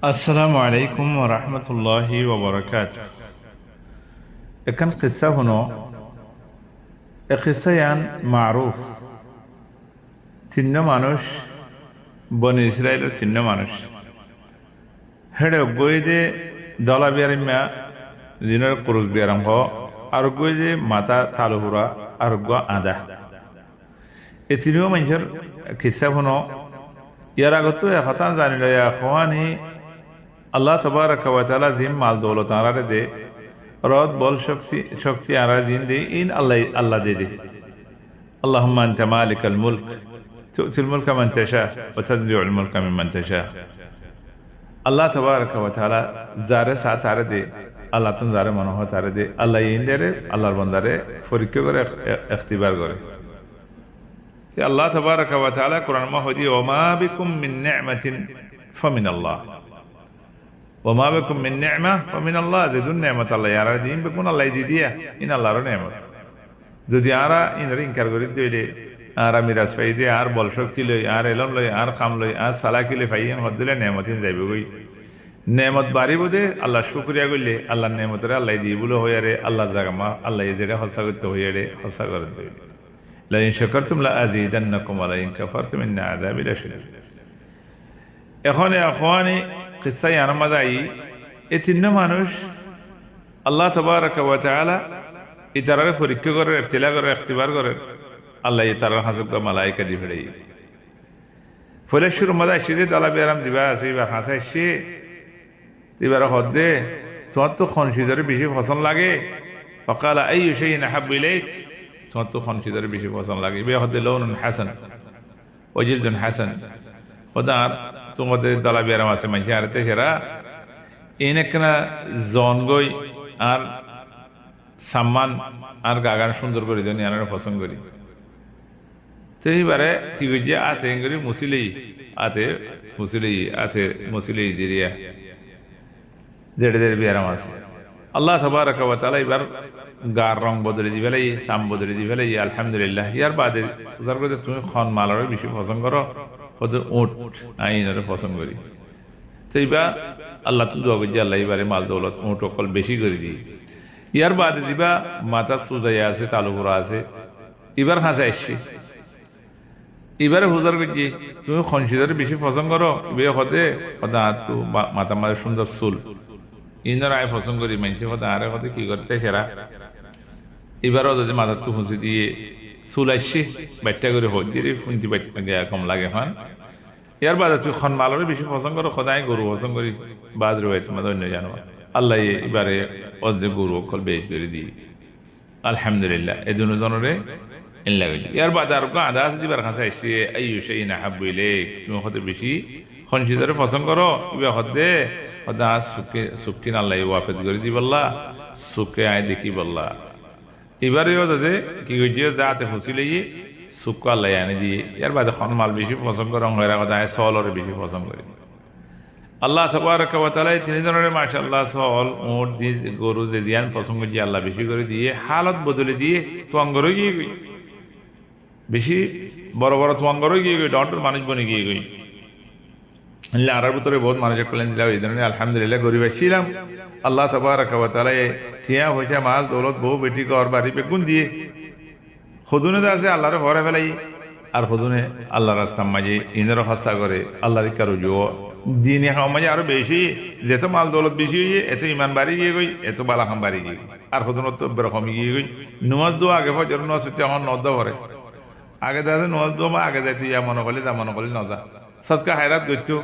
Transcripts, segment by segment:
আসসালামু আলাইকুম ওয়া রাহমাতুল্লাহি ওয়া বারাকাতুহু। এখান কিসসা হনো এ কিসসায়ান মারুফ তিন্ন মানুষ বনি ইসরায়েলের তিন্ন মানুষ হেড়ে গইদে দলা বিয়ারিমা দিনের কুরুজ বিয়ারাম হ আর গইদে মাথা তালুহুরা আর আদা এ তিনিও মানুষের কিসসা হনো ইয়ার আগত কথা জানিল খোয়ানি আল্লাহ তবারকা ওয়া তাআলা জিম মাল দৌলত আরারে দে রদ বল শক্তি আরা দিন দে ইন আল্লাহ দে দে আল্লাহুম্মা আনতা মালিকাল মুলক তু'তিল মুলকা মান তাশা ওয়া তানজিউল মুলকা মিম্মান তাশা। আল্লাহ তবারকা ওয়া তাআলা যারে সাথ আরে দে আল্লাহ তুন যারে মনে হয় তারে দে আল্লাহ ইনদারে আল্লাহর বান্দারে পরীক্ষা করে ইখতিবার করে। আল্লাহ তবারকা ওয়া তাআলা কোরআন মা হদি ওয়া মা বিকুম মিন নি'মাতিন ফামিনাল্লাহ ওমা বেকুম মিন নি'মা ফামিন আল্লাহ যেদুন নেমত আল্লাহ আর দিন বেকুন আল্লাহ দি দিয়া ইন আল্লাহর নেমত যদি আরা ইনরে ইনকার করি দিলে আর মিরাজ পাই দিয়ে আর বল শক্তি লই আর এলম লই আর খাম লই আর সালাকিলে ফাইন হদ দিলে নেমতিন যাইবে গই নেমত বাড়িব দে আল্লাহ শুকরিয়া করলে আল্লাহর নেমতরে আল্লাহ দি বলে হইয়ারে আল্লাহর জাগামা আল্লাহ এই জায়গা হসা করতে হইয়ারে হসা করে দিলে লা ইন শাকারতুম লা আযীদান্নাকুম ওয়া লা ইন কাফারতুম ইন্না আযাবি লাশাদীদ। এখন আখওয়ানি কিসসাই আনমাদাই এই তিন্ন মানুষ আল্লাহ তাবারাকা ওয়া তাআলা ইতারারে পরীক্ষা করে ইবতিলা করে ইখতিবার করে আল্লাহ ইতারার হাসুক মালায়েকা দি ফেড়ে ফলে শুরু মাদা সিদে তালা বিয়ারাম দিবা আছে এবার হাসাই সে এবার হদ্দে তোমার তো খনসিদরে বেশি পছন্দ লাগে ফাকালা আইয়ু শাইইন আহাব্বু ইলাইক তোমার তো খনসিদরে বেশি পছন্দ লাগে বে হদ্দে লাউনুন হাসান ওয়া জিলদুন হাসান খোদার তোমাদের দলা বিয়ারাম আছে মানুষ আরতে সেরা এনেকনা জন গই আর সম্মান আর গাগান সুন্দর করে দেন আনার পছন্দ করি তো এইবারে কি করি আতে করি মুসিলেই আতে মুসিলেই আতে মুসিলেই দিরিয়া জেডেদের বিয়ারাম আছে আল্লাহ তাবারাকা ওয়া তাআলা এবার গার রং বদলে দি ফেলাই সাম বদলে দি ফেলাই আলহামদুলিল্লাহ ইয়ার বাদে উজার করে তুমি খন মালার বেশি পছন্দ করো ওদের ওট আইনারে পছন্দ করি তো এইবার আল্লাহ তো দোয়া করছি আল্লাহ এবারে মাল দৌলত ওট অকল বেশি করে দিই ইয়ার বাদে দিবা মাথা সুজাইয়া আছে তালুপুরা আছে এবার হাসে আসছি এবারে হুজার করছি তুমি খনসিদারে বেশি পছন্দ করো এবার হতে হতে আর তো মাথা মাথা সুন্দর চুল ইনার আয় পছন্দ করি মানছে হতে আরে হতে কি করতে সেরা এবারও যদি মাথা তো ফুঁসি দিয়ে চুল আসছে বাচ্চা করে হোক দিয়ে ফুঁচি বাচ্চা কম লাগে এখন ইয়ার বাদে তুই খন মালরে বেশি পছন্দ করো সদায় গরু পছন্দ করি বাদ রয়েছে তোমার অন্য জানো আল্লাহ এবারে অর্ধেক গরু অকল বেশ করে দিই আলহামদুলিল্লাহ এই দুজনরে এন লাগে ইয়ার বাদে আর আধা আছে দিবার কাছে আসছে আইয়ু শাইইন আহাব্বু ইলাইক তুমি হতে বেশি খনসিদারে পছন্দ করো ইবা হদে হদা সুখে সুখিন আল্লাহ ওয়াফেজ করে দি বললা সুখে আয় দেখি বললা এবারেও যাতে কি করছি যাতে ফুসিলে সুখ আল্লাহ আনি দিয়ে ইয়ার বাদে খন মাল বেশি পছন্দ করে হয়রা কথা সলরে বেশি পছন্দ করি আল্লাহ তাবারাকা ওয়া তাআলা তিনি ধরনের মাশাআল্লাহ সল উট দিয়ে গরু যে দিয়ান পছন্দ করছি আল্লাহ বেশি করে দিয়ে হালত বদলে দিয়ে তোয়াঙ্গরও গিয়ে গই বেশি বড় বড় তোয়াঙ্গরও গিয়ে গই ডক্টর মানুষ বনে গিয়ে গই আল্লাহ আরার ভিতরে বহুত মানুষের কল্যাণ দিলাম এই ধরনের আলহামদুলিল্লাহ গরিব ছিলাম আল্লাহ তাবারাকা ওয়া তাআলা ঠিয়া হয়েছে মাল দৌলত বউ বেটি ঘর বাড়ি বেগুন দিয়ে খুদুনে আছে আল্লাহরে ভরে ফেলাই আর খুদুনে আল্লাহ রাস্তার মাঝে ইন্দ্র হস্তা করে আল্লাহর কারো জো দিন এখন মাঝে আরো বেশি যেত মাল দৌলত বেশি হয়ে এত ইমান বাড়ি গিয়ে গই এত বালাখাম বাড়ি গিয়ে আর খুদুনত তো বেরকমই গিয়ে গই নমাজ দো আগে ফজর নজ হচ্ছে এখন নদ ভরে আগে যাতে নজ দো মা আগে যাইতে ইয়া মনে করলে যা মনে করলে নজা সৎকা হায়রাত করতো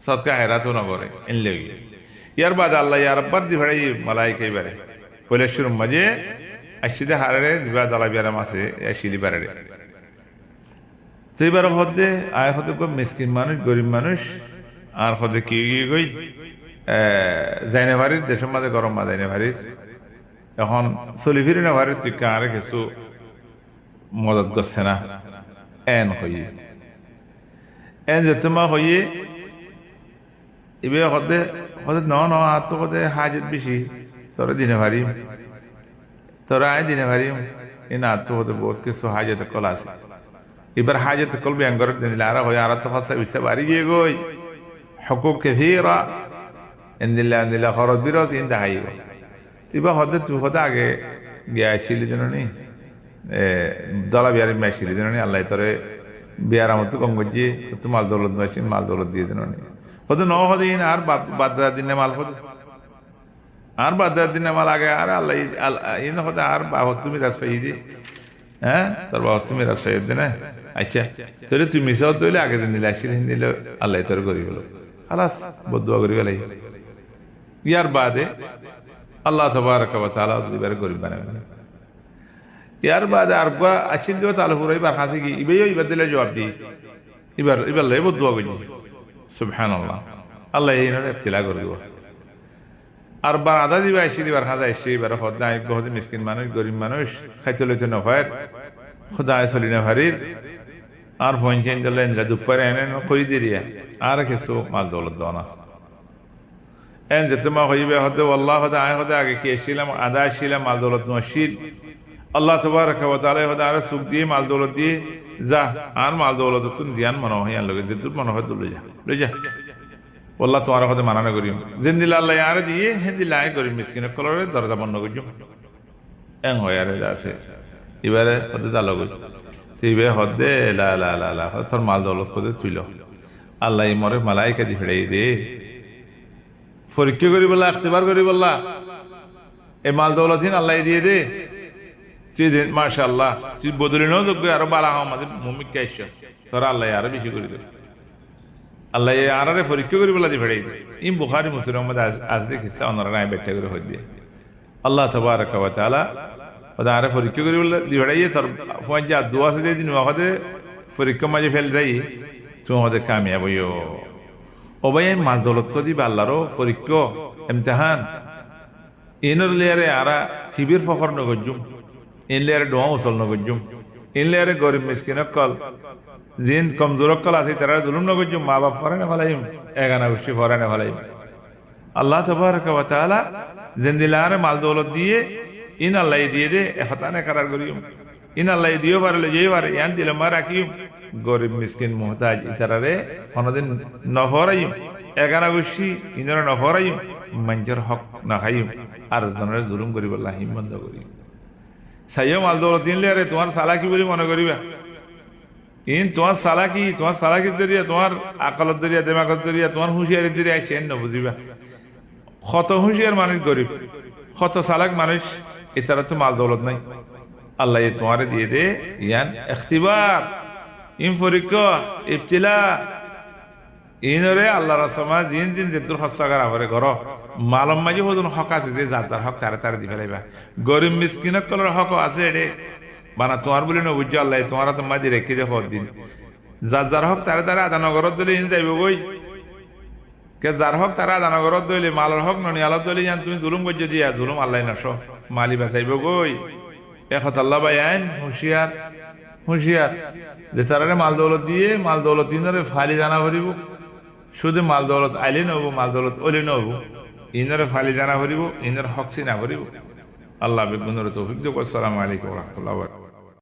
সৎকা হায়রাতও নগরে এনলে গিয়ে ইয়ার বাদে আল্লাহ ইয়ার আব্বার দি ভাড়াই মালাইকা এবারে কৈলাসের মাঝে আসিদে হারে দিবা দালা বিয়ারাম আছে আসিদি বাড়ে তো এবার হতে আয় হতে মিসকিন মানুষ গরিব মানুষ আর হতে কি গই যাইনে ভারির দেশের মাঝে গরম মা যাইনে ভারির এখন চলি ফিরি না ভারির তুই কারে কিছু মদত করছে না এন হইয়ে এন যেতে মা হইয়ে এবার হতে হতে ন আর তো হতে হাজত বেশি তোরা দিনে ভারি তোরা আয় দিনে ভারি এ না তো হতে বহুত কিছু হাজত কল আছে এবার হাজত কল ব্যাঙ্গর দিলে আর হয় আর তো ফাঁসা বিষা বাড়ি গিয়ে গই হকুক কাসীরা ইনদিল্লা খরচ বিরত ইন দেখাইব তিবা হদে তুই হদে আগে গিয়ে আসছিলি যেন নি দলা বিয়ারে আসছিলি যেন নি আল্লাহ তোরে বিয়ার আমতো কম করছি তো মাল দৌলত নয় মাল দৌলত দিয়ে যেন নি হতে ন হদে ইন আর বাদ দিনে মাল হদে আর বাদ দিনে মাল আগে আর আল্লাহ ইন হতে আর বাবদ তুমি রাজশাহী দি হ্যাঁ তোর বাবদ তুমি রাজশাহী দিনে আচ্ছা তোরে তুই মিশাও তৈলে আগে দিন নিলে আসছিলি নিলে আল্লাহ তোর করি গেল খালাস বদুয়া করি গেলাই ইয়ার বাদে আল্লাহ তাবারাকা ওয়া তাআলা দিবার গরিব বানাবেন ইয়ার বাদে আর গা আছিন দিও তাহলে পুরো এবার হাতে কি ইবার দিলে জবাব দি এবার লাই বদুয়া করি সুবহানাল্লাহ আল্লাহ এই নরে ইবতিলা করে দিব আর বার আদা দিবা আইছি দিবার হাজা আইছি এবার খোদা এক বহুত মিসকিন মানুষ গরিব মানুষ খাইতে লইতে নফার খোদা আসলি না ভারির আর পঞ্চায়েত দিলে ইন্দ্রা দুপারে এনে কই দিরিয়া আর কিছু মাল দৌলত দাও এন যেতে মা হইবে হতে আল্লাহ হতে আয় হতে আগে কে এসেছিলাম আদা আসছিলাম মাল দৌলত নশীল আল্লাহ তাবারাকা ওয়া তাআলা হতে আর সুখ দিয়ে মাল দৌলত দিয়ে যা আর মাল দৌলত তুমি ধ্যান মনে হয় আর লগে যেদুর মনে হয় লই যা আল্লাহ তোমার হতে মানানো করিম জিন্দিলা আল্লাহ আর দিয়ে হিন্দিলা আয় করিম মিসকিন কলরে দরজা বন্ধ করিম এং হয় আর আছে এবারে হতে জালো করি তুইবে হদে লা লা লা লা তোর মাল দৌলত করে তুইল আল্লাহ মরে মালাইকা দি ফেড়াই দে পরীক্ষা করি বললা ইখতিবার করি বললা এই মাল দৌলতহীন আল্লাহ দিয়ে দে তুই মাশাআল্লাহ তুই বদলিনো যোগ্য আরো বালা আমাদের মুমিককে আইসস তোরা আল্লাহ আরো বেশি করে দে আল্লাহ আরে পরীক্ষা করি বললা দি ফেড়াই দে ইম বুখারী মুসলিম মধ্যে আজ দেখিস ওনারা নাই ব্যাখ্যা করে হই দিয়ে আল্লাহ তাবারাকা ওয়া তাআলা ওদা আরে পরীক্ষা করি বললা দি ফেড়াই তোর ফোন যা দোয়া সে দিন ওয়াখদে পরীক্ষা মাঝে ফেল যাই তুই আমাদের কামিয়াব হইও ও ভাই মাল দৌলত কো দিবা আল্লাহরও পরীক্ষা ইমতিহান ইনর লেয়ারে আরা শিবির ফখর নগজুম ইন লেয়ারে দোয়া উসল নগজুম ইন লেয়ারে গরিব মিসকিন কল জিন কমজোর কল আছে তারা জুলুম নগজুম মা বাপ ফরানে ভালাইম এগানা উশি ফরানে ভালাইম আল্লাহ তাবারাকা ওয়া তাআলা জিন্দিলারে মাল দৌলত দিয়ে ইন আল্লাহ দিয়ে দে হতানে করার করিম ইন আল্লাহ দিও পারলে যেই পারে ইয়ান দিলে মা রাখিম গরিব মিসকিন মুহতাজ ইতারারে কোনদিন নফরাইম এগানা গুছি ইনরা নফরাইম মঞ্জর হক না খাইম আর জনের জুলুম করিব আল্লাহ হিম্মত করিম সাইয়ো মাল দৌলত দিনলে আরে তোমার সালাকি বলি মনে করিবা ইন তোমার সালাকি দরিয়া তোমার আকলত দরিয়া দিমাগত দরিয়া তোমার হুঁশিয়ারি দরিয়া আইছেন না বুঝিবা কত হুঁশিয়ার মানুষ গরিব কত সালাক মানুষ ইতারা তো মাল দৌলত নাই আল্লাহ তোমারে দিয়ে দে ইয়ান ইখতিবার ইন পরীক্ষা ইবতিলা ইনরে আল্লাহ রাসমা জিন যেতুর হস্তাগার আবরে ঘর মালম মাঝে হদুন হক আছে যে যার হক তারে দি ফেলাইবা গরিব মিসকিন কলর হক আছে এডে বানা তোমার বলি না বুঝছো আল্লাহ তোমার তো মাঝে রেখে দে হদ দিন যার হক তারে আদা নগরত দিলে ইন যাইব বই কে যার হক তারা আদা নগরত দিলে মালর হক ননি আলাদ দিলে জান তুমি জুলুম করছো দিয়া জুলুম আল্লাহ নাশ মালি বাঁচাইব গই এখন আল্লাহ ভাই আইন হুঁশিয়ার যে তারা মাল দৌলত দিয়ে মাল দৌলত ইনরে ফালি জানা ভরিব শুধু মাল দৌলত আইলে নব মাল দৌলত ওলে নব ইনরে ফালি জানা ভরিব ইনর হক চিনা ভরিব আল্লাহ বেগুনের তৌফিক দেব। আসসালামু আলাইকুম ওয়া রাহমাতুল্লাহি ওয়া বারাকাতুহু।